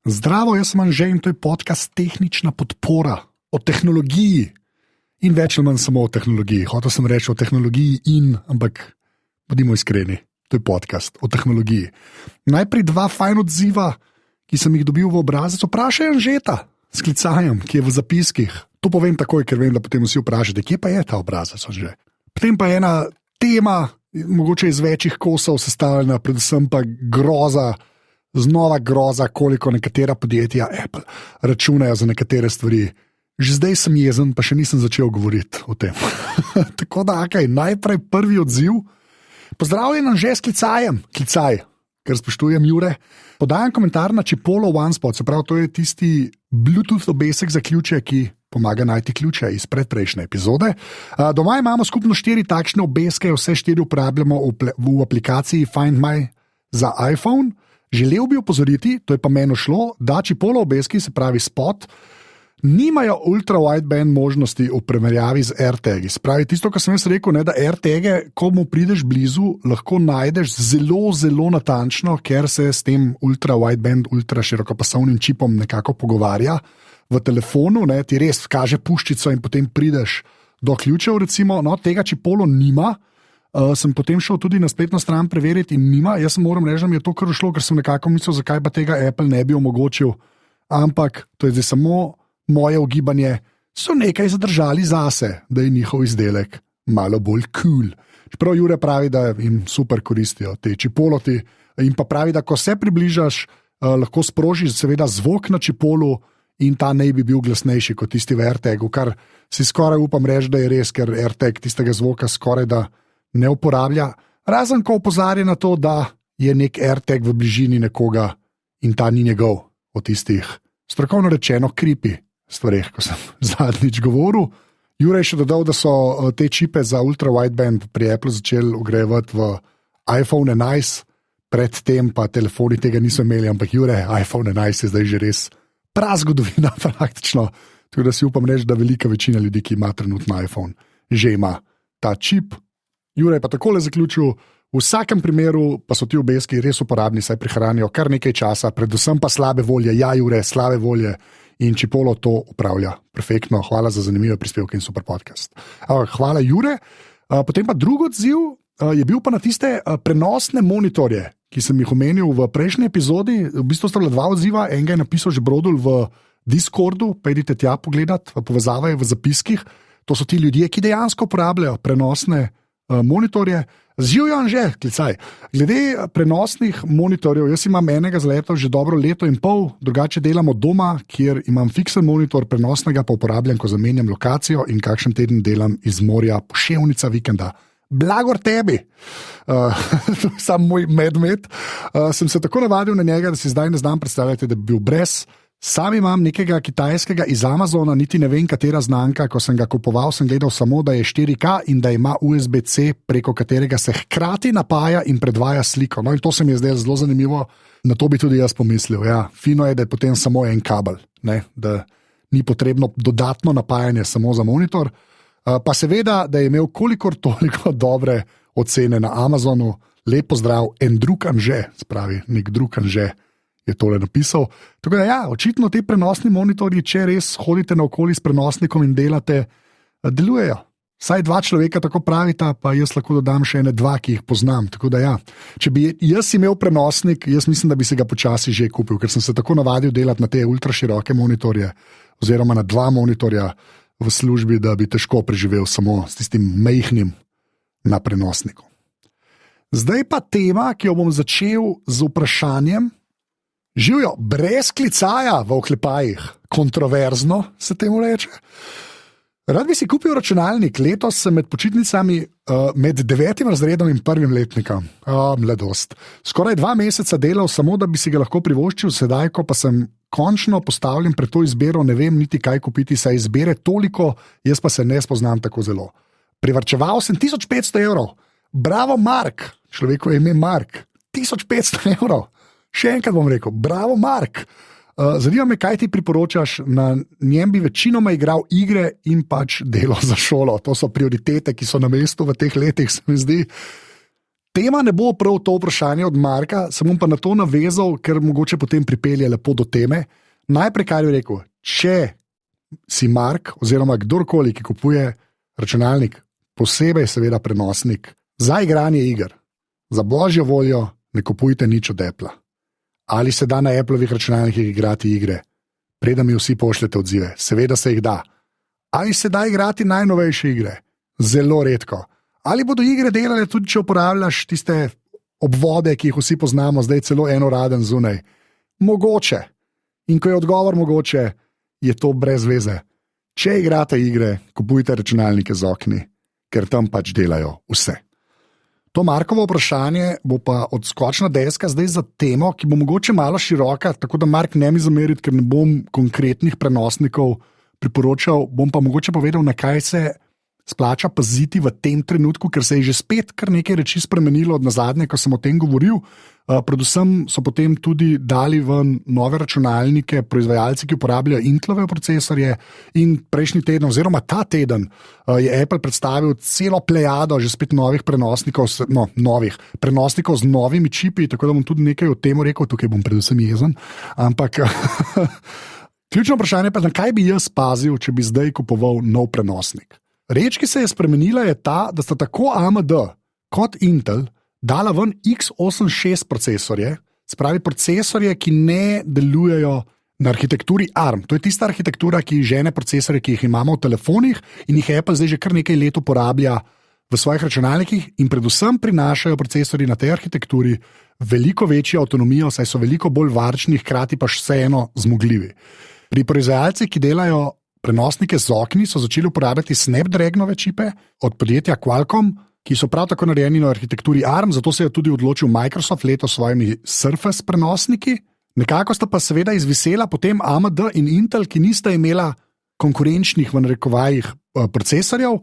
Zdravo, jaz sem Anže in to je podcast Tehnična podpora o tehnologiji in več ali manj samo o tehnologiji. Hotel sem reči o tehnologiji ampak bodimo iskreni, to je podcast o tehnologiji. Najprej dva fajn odziva, ki sem jih dobil v obrazec. Vprašaj Anžeta s klicajem, ki je v zapiskih. To povem takoj, ker vem, da potem vsi vprašate, kje pa je ta obrazec Anže. Potem pa je ena tema, mogoče iz večjih kosov sestavljena, predvsem pa groza, znova groza, koliko nekatera podjetja Apple računajo za nekatere stvari. Že zdaj sem jezen, pa še nisem začel govoriti o tem. Tako da, najprej prvi odziv. Pozdravljen Anže s klicajem. Klicaj, ker spoštujem Jure. Podajam komentar na Chipolo OneSpot, se pravi, to je tisti Bluetooth obesek za ključe, ki pomaga najti ključe iz predprejšnje epizode. Doma imamo skupno 4 takšne obeske, vse 4 uporabljamo v aplikaciji Find My za iPhone. Želel bi opozoriti, to je pa meni šlo, da Chipolo obeski, se pravi Spot, nimajo ultra-wideband možnosti v primerjavi z AirTagi. Spravi tisto, kar sem jaz rekel, da AirTage, ko mu prideš blizu, lahko najdeš zelo, zelo natančno, ker se s tem ultra-wideband, ultra-širokopasovnim čipom nekako pogovarja v telefonu, ti res kaže puščico in potem prideš do ključev, recimo, tega Chipolo nima. Sem potem šel tudi na spletno stran preveriti in nima. Jaz moram reči, da mi je to kar šlo, ker sem nekako mislil, zakaj pa tega Apple ne bi omogočil. Ampak to je zdaj samo moje ugibanje, so nekaj zadržali zase, da je njihov izdelek malo bolj cool. Čeprav Jure pravi, da jim super koristijo te Chipoloti in pa pravi, da ko se približaš, lahko sprožiš seveda zvok na Chipolu in ta naj bi bil glasnejši kot tisti v AirTagu, kar si skoraj upam reči, da je res, ker AirTag tistega zvoka skoraj da ne uporablja, razen ko opozarja na to, da je nek AirTag v bližini nekoga in ta ni njegov, o tistih strokovno rečeno creepy stvareh, ko sem zadnjič govoril. Jure je še dodal, da so te čipe za ultra-wideband pri Apple začeli vgrajevati v iPhone 11, predtem pa telefoni tega niso imeli, ampak Jure, iPhone 11 je zdaj že res prazgodovina praktično, tako da si upam reči, da velika večina ljudi, ki ima trenutno iPhone, že ima ta čip. Jure je pa takole zaključil, v vsakem primeru pa so ti obeski res uporabni, saj prihranijo kar nekaj časa, predvsem pa slabe volje. Ja, Jure, slabe volje in Chipolo to upravlja perfektno. Hvala za zanimive prispevke in super podcast. Hvala, Jure. Potem pa drugi odziv je bil pa na tiste prenosne monitorje, ki sem jih omenil v prejšnji epizodi. V bistvu sta bila 2 odziva, enega je napisal že Brodul v Discordu, pa idite tja pogledat, povezava je v zapiskih. To so ti ljudje, ki dejansko uporabljajo prenosne monitorje. Živjo Anže, klicaj. Glede prenosnih monitorjev, jaz imam enega z leto že dobro leto in pol, drugače delam od doma, kjer imam fiksen monitor, prenosnega pa uporabljam, ko zamenjam lokacijo in kakšen teden delam iz morja, poševnica vikenda. Blagor tebi! Sam moj medmet. Sem se tako navadil na njega, da si zdaj ne znam predstavljati, da bi bil brez. Sam imam nekega kitajskega iz Amazona, niti ne vem, katera znamka. Ko sem ga kupoval, sem gledal samo, da je 4K in da ima USB-C, preko katerega se hkrati napaja in predvaja sliko. In to se mi je zdaj zelo zanimivo, na to bi tudi jaz pomislil. Ja, fino je, da je potem samo en kabel, da ni potrebno dodatno napajanje samo za monitor. Pa seveda, da je imel kolikor toliko dobre ocene na Amazonu. Lep pozdrav, en drug Anže, spravi, nek drug Anže je tole napisal. Tako da ja, očitno te prenosni monitorji, če res hodite naokoli s prenosnikom in delate, delujejo. Saj 2 človeka tako pravita, pa jaz lahko dodam še ene 2, ki jih poznam. Tako da ja, če bi jaz imel prenosnik, jaz mislim, da bi se ga počasi že kupil, ker sem se tako navadil delati na te ultraširoke monitorje oziroma na 2 monitorja v službi, da bi težko preživel samo s tistim majhnim na prenosniku. Zdaj pa tema, ki jo bom začel z vprašanjem. Živjo, brez klicaja v oklepajih, kontroverzno se temu reče. Rad bi si kupil računalnik, letos sem med počitnicami med 9. razredom in 1. letnikom. Mladost. Skoraj 2 meseca delal samo, da bi si ga lahko privoščil, sedaj, ko pa sem končno postavljen pred to izbiro, ne vem niti kaj kupiti, saj izbere toliko, jaz pa se ne spoznam tako zelo. Privarčeval sem 1500 evrov. Bravo, Mark, človekovo ime Mark, 1500 evrov. Še enkrat bom rekel, bravo, Mark. Zanima me, kaj ti priporočaš, na njem bi večinoma igral igre in pač delo za šolo. To so prioritete, ki so na mestu v teh letih, se mi zdi. Tema ne bo prav to vprašanje od Marka, se bom pa na to navezal, ker mogoče potem pripelje lepo do teme. Najprej, kar je rekel, če si Mark oziroma kdorkoli, ki kupuje računalnik, posebej seveda prenosnik, za igranje iger, za božjo voljo ne kupujte nič od Apple. Ali se da na Applovih računalnikih igrati igre? Preden mi vsi pošljete odzive, seveda se jih da. Ali se da igrati najnovejše igre? Zelo redko. Ali bodo igre delale tudi, če uporabljaš tiste obvode, ki jih vsi poznamo, zdaj celo enoraden zunaj? Mogoče. In ko je odgovor mogoče, je to brez veze. Če igrate igre, kupujte računalnike z okni, ker tam pač delajo vse. To Markovo vprašanje bo pa odskočna deska zdaj za temo, ki bo mogoče malo široka, tako da Mark ne mi zameriti, ker ne bom konkretnih prenosnikov priporočal, bom pa mogoče povedal, na kaj se splača paziti v tem trenutku, ker se je že spet kar nekaj reči spremenilo od nazadnje, ko sem o tem govoril. Predvsem so potem tudi dali ven nove računalnike, proizvajalci, ki uporabljajo Intelove procesorje, in prejšnji teden, oziroma ta teden, je Apple predstavil celo plejado že spet novih prenosnikov, prenosnikov z novimi čipi, tako da bom tudi nekaj o tem rekel, tukaj bom predvsem jezen, ampak ključno vprašanje pa je, na kaj bi jaz pazil, če bi zdaj kupoval nov prenosnik. Reč, ki se je spremenila, je ta, da sta tako AMD kot Intel dala ven x86 procesorje, spravi procesorje, ki ne delujejo na arhitekturi ARM. To je tista arhitektura, ki žene procesorje, ki jih imamo v telefonih in jih Apple zdaj že kar nekaj let uporablja v svojih računalnikih in predvsem prinašajo procesorji na tej arhitekturi veliko večjo avtonomijo, saj so veliko bolj varčni, hkrati pa vseeno zmogljivi. Pri proizvajalcih, ki delajo prenosnike z okni, so začeli uporabljati Snapdragonove čipe od podjetja Qualcomm, ki so prav tako narejeni na arhitekturi ARM, zato se je tudi odločil Microsoft letos s svojimi Surface prenosniki. Nekako sta pa seveda izvisela potem AMD in Intel, ki nista imela konkurenčnih v narekovajih procesorjev,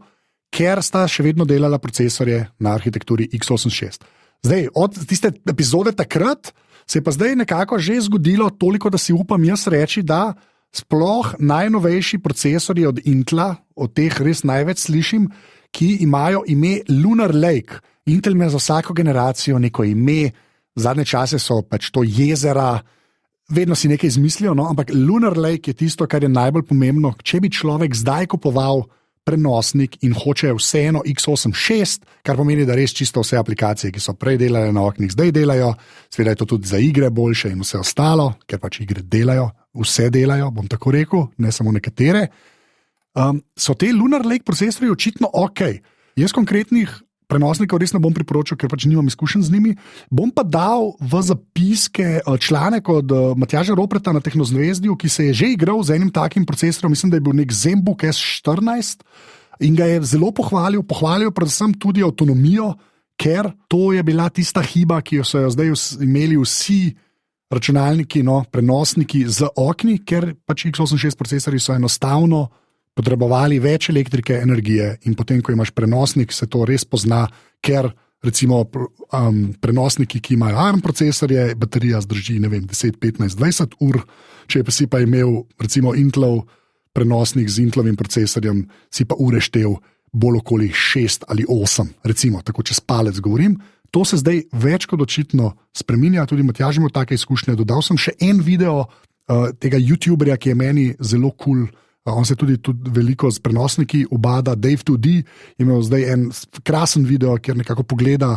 ker sta še vedno delala procesorje na arhitekturi x86. Zdaj, od tiste epizode takrat se je pa zdaj nekako že zgodilo toliko, da si upam jaz reči, da sploh najnovejši procesorji od Intela, od teh res največ slišim, ki imajo ime Lunar Lake. Intel ima za vsako generacijo neko ime, zadnje čase so pač to jezera, vedno si nekaj izmislijo, no? Ampak Lunar Lake je tisto, kar je najbolj pomembno. Če bi človek zdaj kupoval prenosnik in hoče vseeno x86, kar pomeni, da res čisto vse aplikacije, ki so prej delale na oknih, zdaj delajo, seveda je to tudi za igre boljše in vse ostalo, ker pač igre delajo, vse delajo, bom tako rekel, ne samo nekatere. So te Lunar Lake procesorji očitno ok. Jaz konkretnih prenosnikov res ne bom priporočil, ker pač nimam izkušenj z njimi. Bom pa dal v zapiske članek od Matjaža Ropreta na Tehnozvezdju, ki se je že igral z enim takim procesorjem, mislim, da je bil nek ZenBook S14 in ga je zelo pohvalil predvsem tudi avtonomijo, ker to je bila tista hiba, ki jo so jo zdaj imeli vsi računalniki, prenosniki z okni, ker pač x86 procesori so enostavno potrebovali več elektrike, energije in potem, ko imaš prenosnik, se to res pozna, ker recimo prenosniki, ki imajo ARM procesorje, baterija zdrži 10, 15, 20 ur, če pa si pa imel recimo Intelov prenosnik z Intelovim procesorjem, si pa ure štev bolj okoli 6 ali 8, recimo, tako čez palec govorim. To se zdaj več kot očitno spreminja, tudi Matjaž ima take izkušnje. Dodal sem še en video tega youtuberja, ki je meni zelo cool. On se tudi veliko z prenosniki ubada, Dave2D, imel zdaj en krasen video, kjer nekako pogleda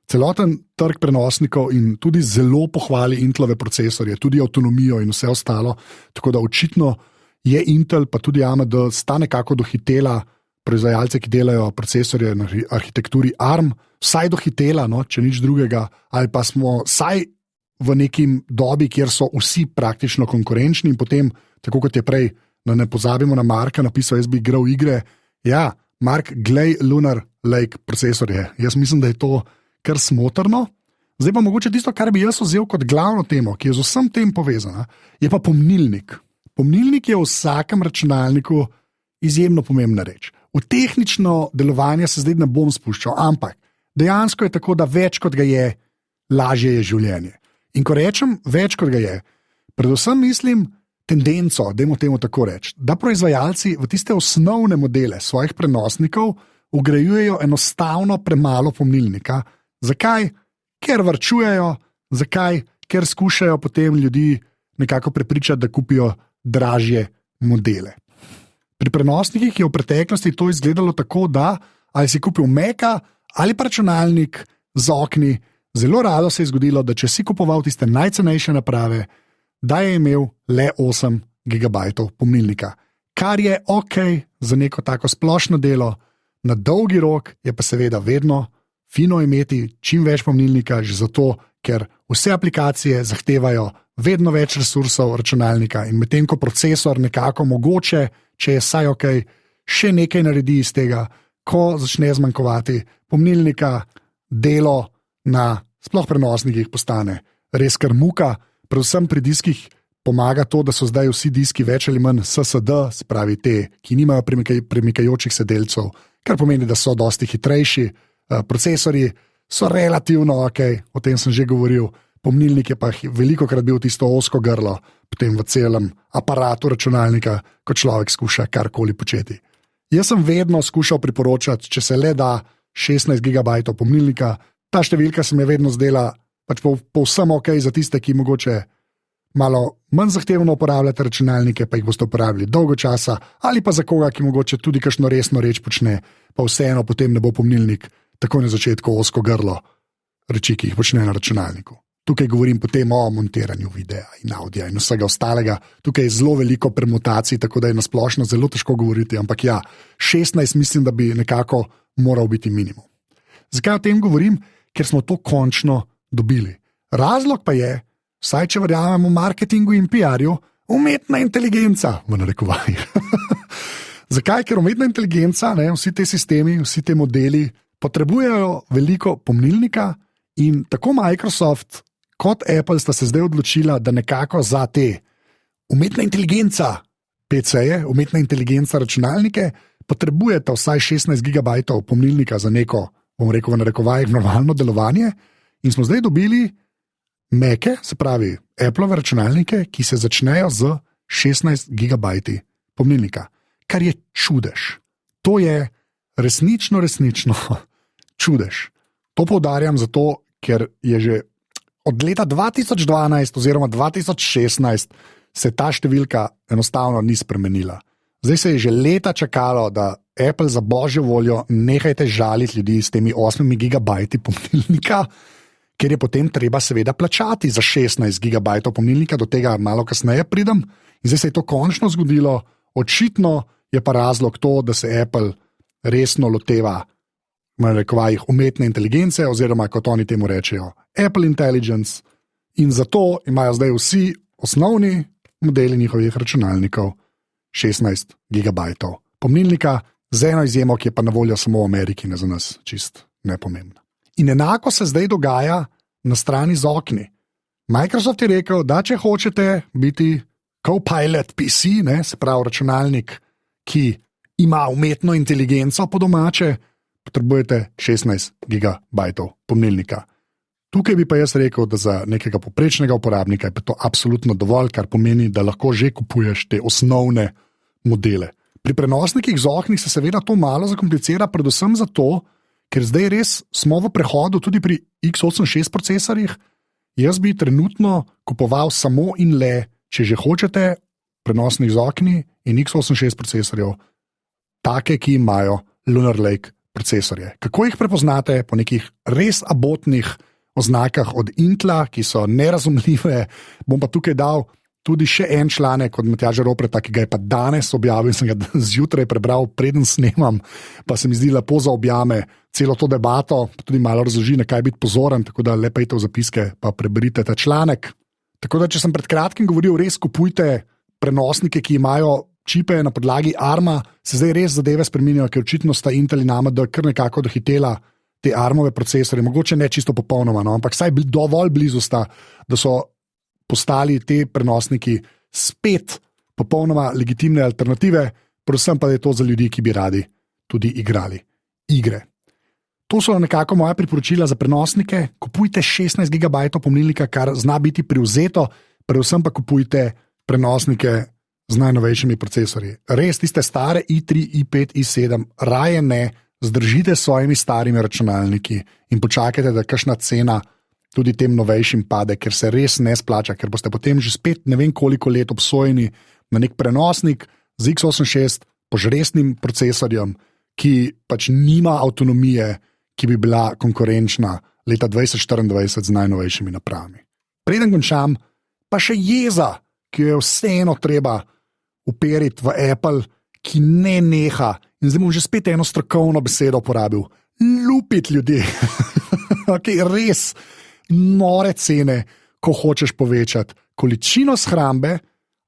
celoten trg prenosnikov in tudi zelo pohvali Intelove procesorje, tudi avtonomijo in vse ostalo. Tako da očitno je Intel, pa tudi AMD, sta nekako dohitela proizvajalce, ki delajo procesorje na arhitekturi ARM, vsaj dohitela, če nič drugega, ali pa smo vsaj v nekim dobi, kjer so vsi praktično konkurenčni in potem, tako kot je prej, da ne pozabimo na Marka, napisal, jaz bi igral igre. Ja, Mark, glej Lunar Lake procesorje. Jaz mislim, da je to kar smotrno. Zdaj pa mogoče tisto, kar bi jaz vzel kot glavno temo, ki je z vsem tem povezana, je pa pomnilnik. Pomnilnik je v vsakem računalniku izjemno pomembna reč. V tehnično delovanje se zdaj ne bom spuščal, ampak dejansko je tako, da več kot ga je, lažje je življenje. In ko rečem več kot ga je, predvsem mislim tendenco, dajmo temu tako reči, da proizvajalci v tiste osnovne modele svojih prenosnikov vgrajujejo enostavno premalo pomnilnika, Zakaj? Ker varčujejo, zakaj? Ker skušajo potem ljudi nekako prepričati, da kupijo dražje modele. Pri prenosnikih je v preteklosti to izgledalo tako, da ali si kupil Maca ali pa računalnik z okni, zelo rado se je zgodilo, da če si kupoval tiste najcenejše naprave, da je imel le 8 GB pomnilnika, kar je ok za neko tako splošno delo, na dolgi rok je pa seveda vedno fino imeti čim več pomnilnika, že zato, ker vse aplikacije zahtevajo vedno več resursov računalnika in medtem ko procesor nekako mogoče, če je saj ok, še nekaj naredi iz tega, ko začne zmanjkovati pomnilnika, delo na sploh prenosnikih postane res kar muka, predvsem pri diskih pomaga to, da so zdaj vsi diski več ali manj SSD, se pravi te, ki nimajo premikajočih se delcev, kar pomeni, da so dosti hitrejši, procesori so relativno ok, o tem sem že govoril, pomnilnik je pa veliko krat bil tisto ozko grlo, potem v celem aparatu računalnika, ko človek skuša karkoli početi. Jaz sem vedno skušal priporočati, če se le da 16 GB pomnilnika, ta številka se mi je vedno zdela pač povsem ok za tiste, ki mogoče malo manj zahtevno uporabljate računalnike, pa jih boste uporabljali dolgo časa, ali pa za koga, ki mogoče tudi kakšno resno reč počne, pa vseeno potem ne bo pomnilnik tako na začetku ozko grlo reči, ki jih počne na računalniku. Tukaj govorim potem o montiranju videa in audija in vsega ostalega. Tukaj je zelo veliko permutacij, tako da je nasplošno zelo težko govoriti, ampak ja, 16 mislim, da bi nekako moral biti minimum. Zakaj o tem govorim? Ker smo to končno dobili. Razlog pa je, vsaj če verjamemo marketingu in PR-ju, umetna inteligenca, v narekovajih. Zakaj? Ker umetna inteligenca, vsi te sistemi, vsi te modeli potrebujejo veliko pomnilnika in tako Microsoft kot Apple sta se zdaj odločila, da nekako za te umetna inteligenca PC-je, umetna inteligenca računalnike, potrebujete vsaj 16 GB pomnilnika za neko, bom rekel v narekovajih, normalno delovanje in smo zdaj dobili Mace, se pravi Appleove računalnike, ki se začnejo z 16 GB pomnilnika, kar je čudež. To je resnično čudež. To poudarjam zato, ker je že od leta 2012 oziroma 2016 se ta številka enostavno ni spremenila. Zdaj se je že leta čakalo, da Apple za božjo voljo nehajte žaliti ljudi s temi 8 GB pomnilnika, ker je potem treba seveda plačati za 16 GB pomnilnika, do tega malo kasneje pridem. In zdaj se je to končno zgodilo, očitno je pa razlog to, da se Apple resno loteva umetne inteligence, oziroma kot oni temu rečejo, Apple Intelligence, in zato imajo zdaj vsi osnovni modeli njihovih računalnikov 16 GB pomnilnika, z eno izjemo, ki je pa na voljo samo v Ameriki, ne za nas čist nepomembna. In enako se zdaj dogaja na strani z okni. Microsoft je rekel, da če hočete biti Copilot PC, se pravi računalnik, ki ima umetno inteligenco po domače, potrebujete 16 GB pomnilnika. Tukaj bi pa jaz rekel, da za nekega povprečnega uporabnika je pa to absolutno dovolj, kar pomeni, da lahko že kupuješ te osnovne modele. Pri prenosnikih z oknih se seveda to malo zakomplicira, predvsem zato, ker zdaj res smo v prehodu tudi pri x86 procesorjih. Jaz bi trenutno kupoval samo in le, če že hočete, prenosnik z okni in x86 procesorjev, take, ki imajo Lunar Lake procesorje. Kako jih prepoznate? Po nekih res abotnih oznakah od Intla, ki so nerazumljive. Bom pa tukaj dal tudi še en članek od Matjaža Ropreta, ki ga je pa danes objavil, sem ga zjutraj prebral, preden snemam, pa se mi zdi lepo zaobjame celo to debato, tudi malo razloži, na kaj biti pozoren, tako da lepejte v zapiske, pa preberite ta članek. Tako da, če sem pred kratkim govoril, res kupujte prenosnike, ki imajo čipe na podlagi ARM-a, se zdaj res zadeve spreminjajo, ker očitno sta Intel in AMD kar nekako dohitela te ARM-ove procesore, mogoče ne čisto popolnoma, ampak saj dovolj blizu sta, da so postali te prenosniki spet popolnoma legitimne alternative, predvsem pa je to za ljudi, ki bi radi tudi igrali igre. To so nekako moja priporočila za prenosnike. Kupujte 16 GB pomnilnika, kar zna biti privzeto, predvsem pa kupujte prenosnike z najnovejšimi procesorji. Res tiste stare i3, i5, i7, raje ne, zdržite s svojimi starimi računalniki in počakajte, da kakšna cena tudi tem novejšim pade, ker se res ne splača, ker boste potem že spet ne vem koliko let obsojeni na nek prenosnik z x86 požresnim procesorjem, ki pač nima avtonomije, ki bi bila konkurenčna leta 2024 z najnovejšimi napravami. Preden končam, pa še jeza, ki jo je vseeno treba uperiti v Apple, ki ne neha, in zdaj bom že spet eno strokovno besedo uporabil, lupiti ljudi. Okay, res nore cene, ko hočeš povečati količino shrambe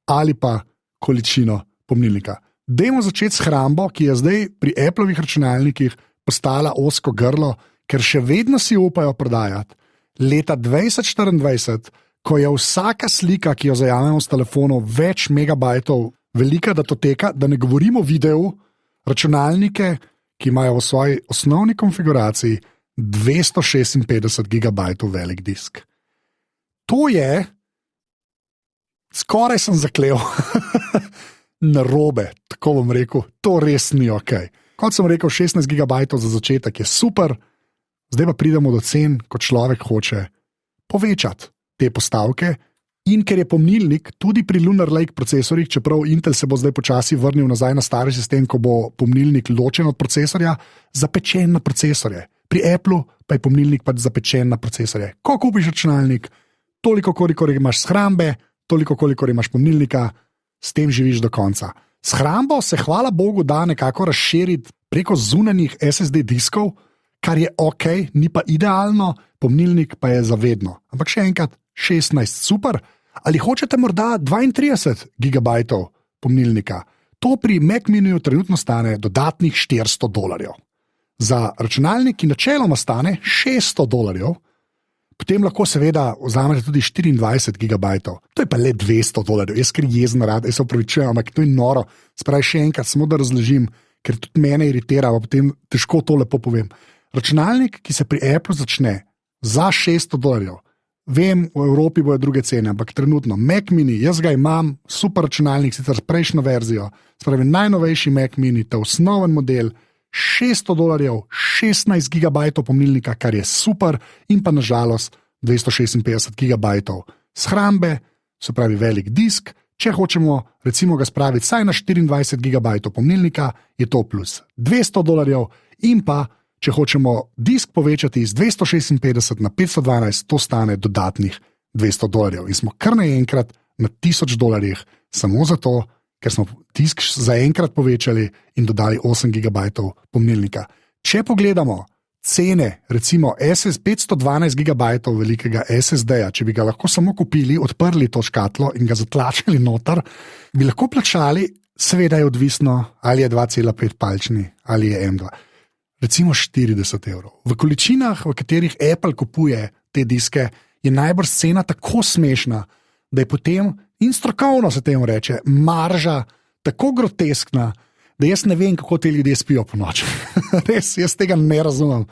ali pa količino pomnilnika. Dajmo začeti s shrambo, ki je zdaj pri Applovih računalnikih postala ozko grlo, ker še vedno si upajo prodajati. Leta 2024, ko je vsaka slika, ki jo zajamemo s telefonom, več megabajtov velika datoteka, da ne govorimo o videu, računalnike, ki imajo v svoji osnovni konfiguraciji 256 gigabajtov velik disk. To je, skoraj sem zaklel, narobe, tako bom rekel, to res ni ok. Kot sem rekel, 16 gigabajtov za začetek je super, zdaj pa pridemo do cen, ko človek hoče povečati te postavke, in ker je pomnilnik tudi pri Lunar Lake procesorjih, čeprav Intel se bo zdaj počasi vrnil nazaj na stari sistem, ko bo pomnilnik ločen od procesorja, zapečen na procesorje. Pri Applu pa je pomnilnik pač zapečen na procesorje. Ko kupiš računalnik, toliko kolikor imaš shrambe, toliko kolikor imaš pomnilnika, s tem živiš do konca. Shrambo se hvala Bogu da nekako razširiti preko zunanjih SSD diskov, kar je ok, ni pa idealno, pomnilnik pa je zavedno. Ampak še enkrat, 16 super. Ali hočete morda 32 gigabajtov pomnilnika? To pri Mac Miniju trenutno stane dodatnih $400. Za računalnik, ki načeloma stane $600, potem lahko seveda vzamete tudi 24 gigabajtov. To je pa le $200. Jaz ker jezen rad, jaz se opravičujem, ampak to je noro. Spravi še enkrat, samo da razložim, ker tudi mene iritira, pa potem težko to lepo povem. Računalnik, ki se pri Apple začne za $600, vem, v Evropi bojo druge cene, ampak trenutno Mac Mini, jaz ga imam, super računalnik, sicer s prejšnjo verzijo, spravi najnovejši Mac Mini, ta osnoven model, $600, 16 gigabajtov pomnilnika, kar je super, in pa nažalost 256 gigabajtov shrambe, se pravi velik disk. Če hočemo recimo ga spraviti saj na 24 gigabajtov pomnilnika, je to plus $200, in pa če hočemo disk povečati iz 256 na 512, to stane dodatnih $200. In smo kar naenkrat na $1000, samo zato, ker smo disk zaenkrat povečali in dodali 8 gigabajtov pomnilnika. Če pogledamo cene, recimo 512 gigabajtov velikega SSD-ja, če bi ga lahko samo kupili, odprli to škatlo in ga zatlačili noter, bi lahko plačali, seveda je odvisno, ali je 2,5 palčni ali je M2. Recimo €40. V količinah, v katerih Apple kupuje te diske, je najbrž cena tako smešna, da je potem, in strokovno se temu reče, marža tako groteskna, da jaz ne vem, kako te ljudje spijo po noči. Res, jaz tega ne razumem.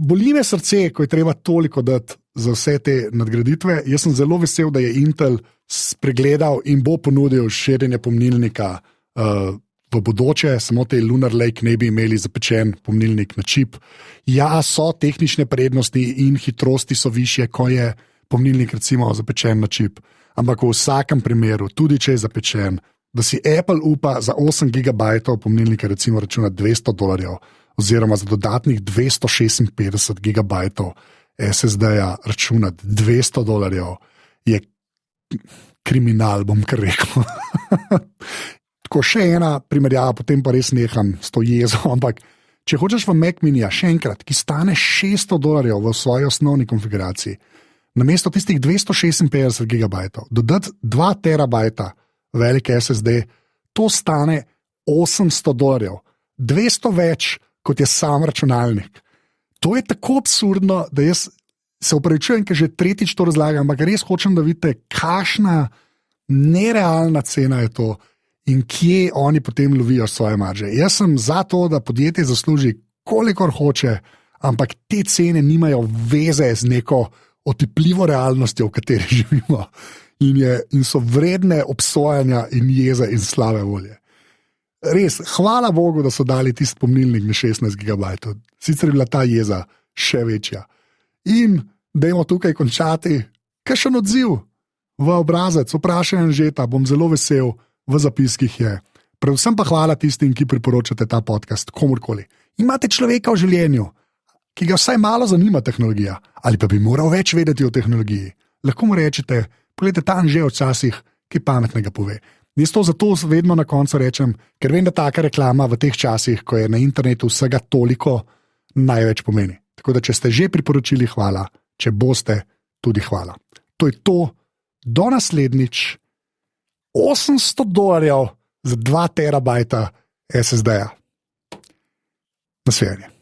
Boli me srce, ko je treba toliko dati za vse te nadgraditve. Jaz sem zelo vesel, da je Intel spregledal in bo ponudil širjenje pomnilnika v bodoče, samo te Lunar Lake ne bi imeli zapečen pomnilnik na čip. Ja, so tehnične prednosti in hitrosti so višje, ko je pomnilnik recimo zapečen na čip, ampak v vsakem primeru, tudi če je zapečen, da si Apple upa za 8 gigabajtov pomnilnika recimo računa $200 oziroma za dodatnih 256 gigabajtov SSD-ja računati $200, je kriminal, bom kar rekel. Tako še ena primerjava, potem pa res neham s to jezo, ampak če hočeš v Mac Minija, še enkrat, ki stane $600 v svoji osnovni konfiguraciji, namesto tistih 256 gigabajtov, dodati 2 terabajta velik SSD, to stane $800, 200 več, kot je sam računalnik. To je tako absurdno, da jaz se opravičujem, ker že tretjič to razlagam, ampak res hočem, da vidite, kakšna nerealna cena je to in kje oni potem lovijo svoje marže. Jaz sem za to, da podjetje zasluži kolikor hoče, ampak te cene nimajo veze z neko otipljivo realnostjo, v kateri živimo, in so vredne obsojanja in jeze in slave volje. res, hvala Bogu, da so dali tisti pomnilnik na 16 GB. Sicer je bila ta jeza še večja. In dajmo tukaj končati, kakšen odziv v obrazec, vprašaj Anžeta, bom zelo vesel, v zapiskih je. Predvsem pa hvala tistim, ki priporočate ta podcast, komorkoli. Imate človeka v življenju, ki ga vsaj malo zanima tehnologija, ali pa bi moral več vedeti o tehnologiji. Lahko mu rečete, pogledajte, ta Anže včasih kaj pametnega pove. Jaz to zato vedno na koncu rečem, ker vem, da taka reklama v teh časih, ko je na internetu vsega toliko, največ pomeni. Tako da, če ste že priporočili, hvala, če boste, tudi hvala. To je to, do naslednjič, $800 za 2 terabajta SSD-ja. Nasvidenje.